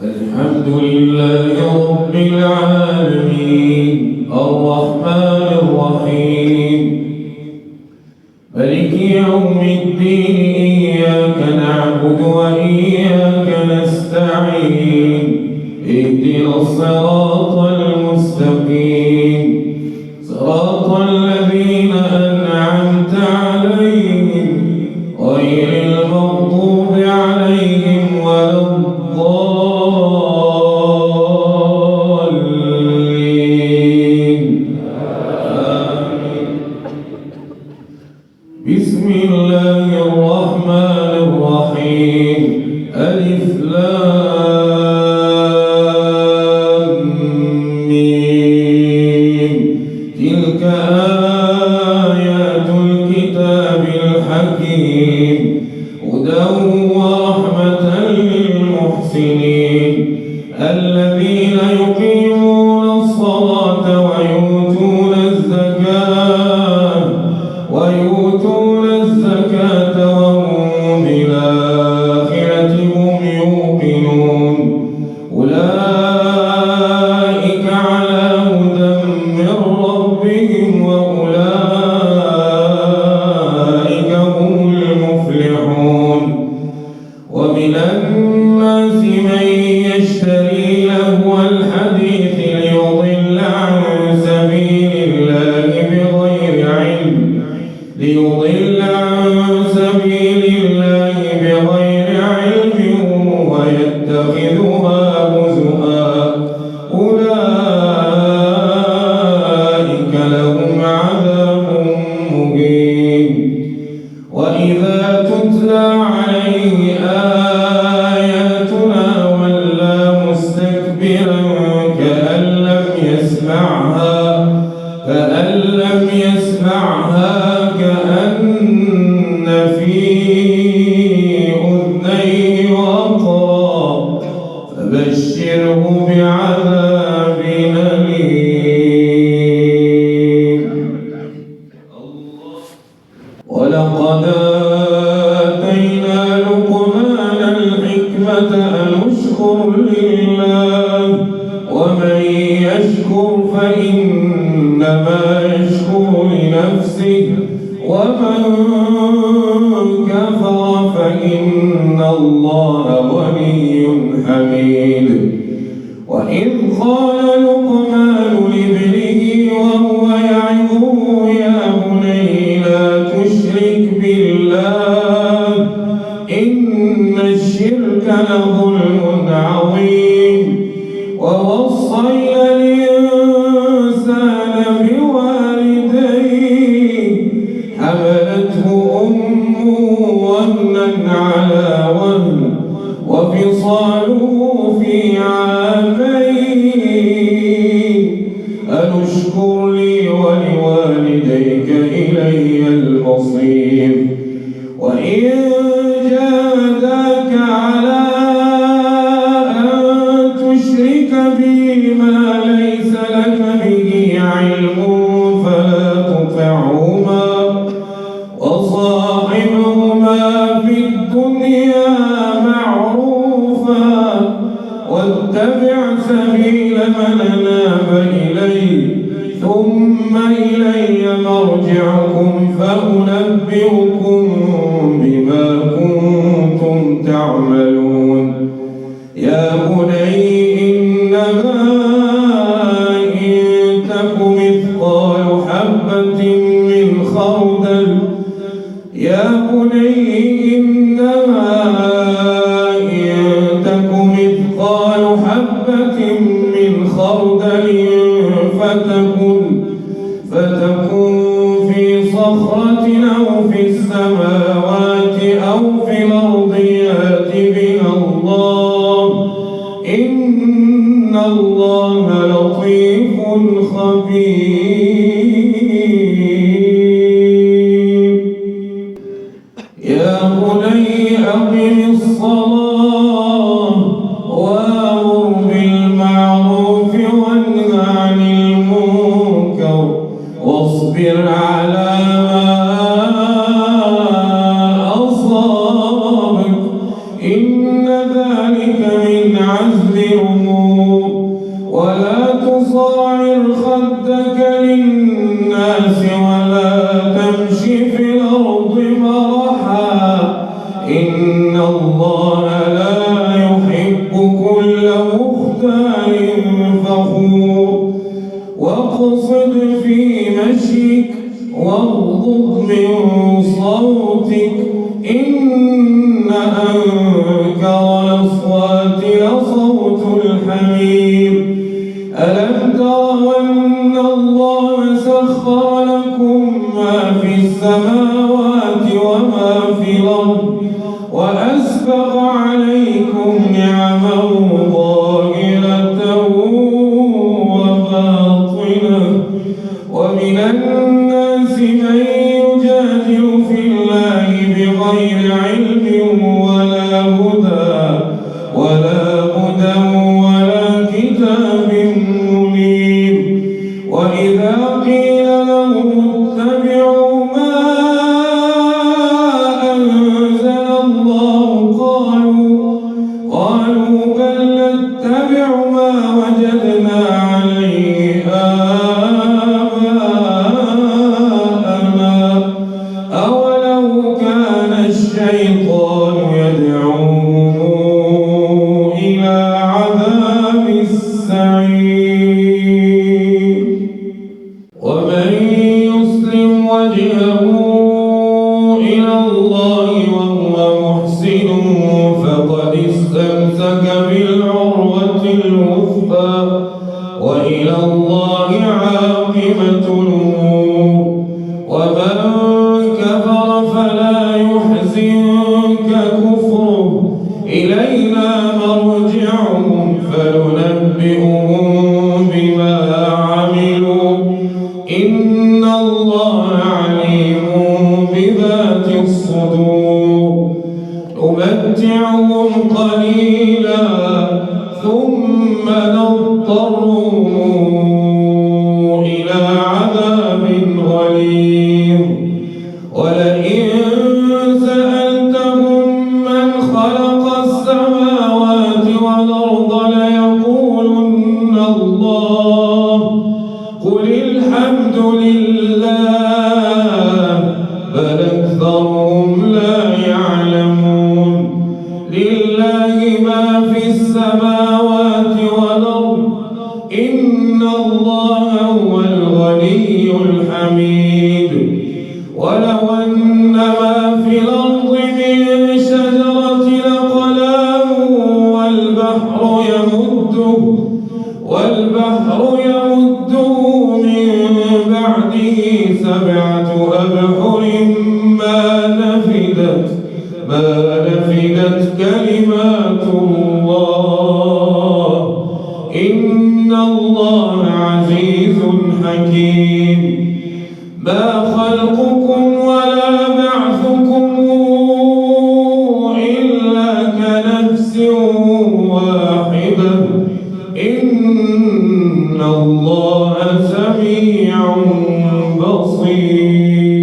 الحمد لله رب العالمين الرحمن الرحيم مالك يوم الدين إياك نعبد وإياك نستعين اهدنا الصراط المستقيم صراط الذين أنعمت عليهم غير المغضوب عليهم ولا الضالين آمين. بسم الله الرحمن الرحيم ألف لام ميم تلك آيات الكتاب الحكيم هدى ورحمة للمحسنين الذين يقيمون الصلاة ويؤتون الزكاة وهم بالآخرة هم يوقنون أولئك على هدى من ربهم وأولئك هم المفلحون ومن الناس من يشتري لهو الحديث ليضل عن سبيل الله بغير علم ويتخذها هزؤا أولئك لهم عذاب مهين وإذا تتلى عليه آياتنا ولى مستكبرا كأن لم يسمعها كأن في أذنيه وقرا فبشره بعذاب أليم. ولقد آتينا لقمان الحكمة أن اشكر لله ومن يشكر فإنما يشكر لنفسه ومن كفر فإن الله غني حميد. وإذ قال لقمان لابنه وهو يعظه يا بني لا تشرك بالله إن الشرك لظلم عظيم. ووصينا الإنسان بوالديه حملته أمه وهنا على وهن وفصاله في عامين أن اشكر لي ولوالديك إلي المصير. وإن جاهداك على أن تشرك بي ما ليس لك به علم فلا تطعهما وصاحبهما في الدنيا معروفا واتبع سبيل من أناب إلي ثم إلي مرجعكم فأنبئكم بما كنتم تعملون. يا بني إنما إن تك مثقال حبة من خردل فتكن في صخرة أو في السماوات أو في الأرض يأت بها الله إن الله لطيف خبير. يا بني أقم الصلاة وأمر بالمعروف وانه عن المنكر واصبر على ما أصابك إن ذلك من عزم الأمور ولا تصاعر خدك للناس ولا تمش في الأرض مرحا إن الله لا يحب كل مختال فخور واقصد في مشيك واغضض من صوتك إن أنكر الأصوات لصوت الحمير ألم تروا أن الله سخر لكم ما في السماوات وما في الأرض وأسبغ عليكم نعما ظاهرة وباطنة ومن الناس من يجادل في الله بغير علم ولا هدى ولا كتاب منير وإذا قيل لهم اتبعوا ما أنزل الله قالوا بل نتبع ما وجدنا عليه آباءنا أولو كان الشيطان يدعوهم إلى عذاب السعير ومن يسلم وجهه إلى الله وهو محسن فقد استمسك بالعروة الوثقى وإلى الله عاقبة الأمور ومن كفر فلا يحزنك كفره إلينا مرجعهم فننبئهم بما عملوا إن الله عليم بذات الصدور نمتعهم قليلا ثم نضطرهم إلى عذاب غليظ ولئن سألتهم من خلق السماوات والأرض ليقولن الله قل الحمد لله بل أكثرهم لا يعلمون لله ما في السماوات والأرض إن الله هو الغني الحميد ولو أن ما في الأرض من شجرة أقلام والبحر يمده من بعده 7 أبحر ما نفدت كلمات الله إن الله عزيز حكيم ما خلقكم ولا بعثكم إلا كنفس واحدة إن الله سميع بصير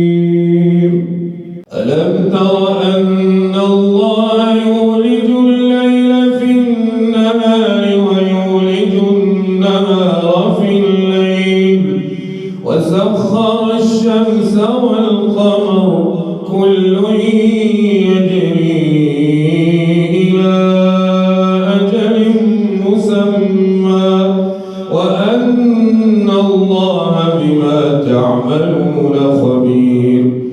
ألم تر أن الله يولج الليل في النهار ويولج النهار في الليل وسخر الشمس والقمر كل يجري إلى أجل مسمى وأن الله بما تعملون خبير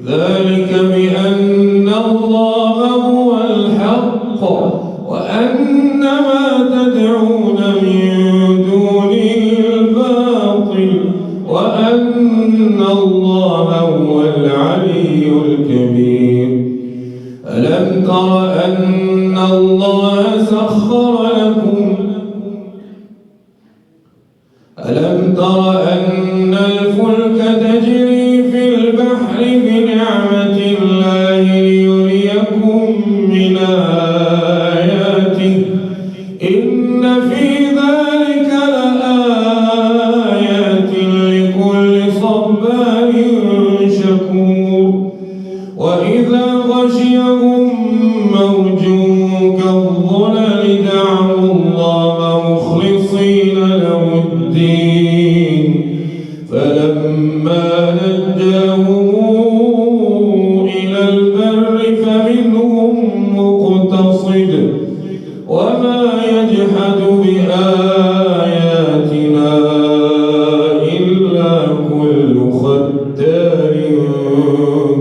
ذلك بأن الله هو الحق وأن ما تدعون من دونه الباطل وأن الله هو العلي الكبير ألم تر أن الله سخر لكم ألم تر أن الفلك تجري في البحر بنعمة الله ليريكم من آياته إن في ذلك لآيات لكل صبار شكور وإذا غشيهم موج كالظلل دعوا وما يجحد بآياتنا إلا كل ختار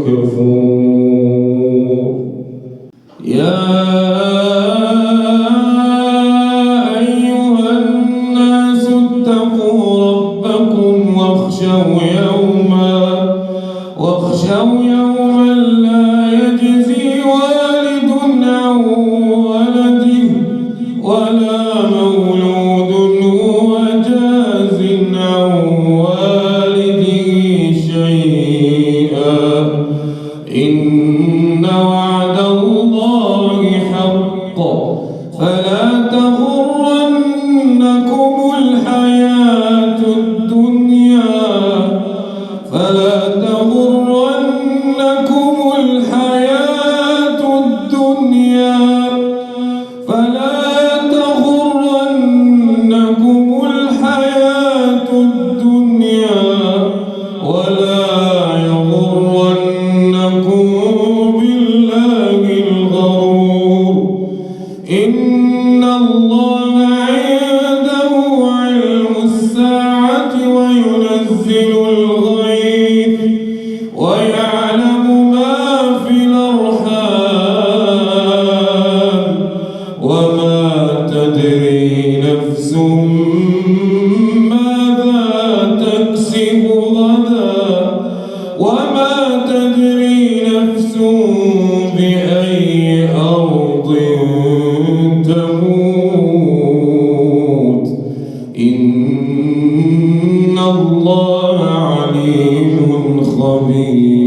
كفور. يا أيها الناس اتقوا ربكم واخشوا يوما لا يجزي والد عن ولده ولا مولود هو جاز عن والده شيئا إن وعد الله حق فلا تغرنكم الحياة الدنيا ولا يغرنكم بالله الغرور. إن الله عنده علم الساعة وينزل الغيث ويعلم ما في الأرحام وما تدري نفس ماذا تكسب غدا وما تدري نفس بأي أرض تموت. إن الله عليم خبير.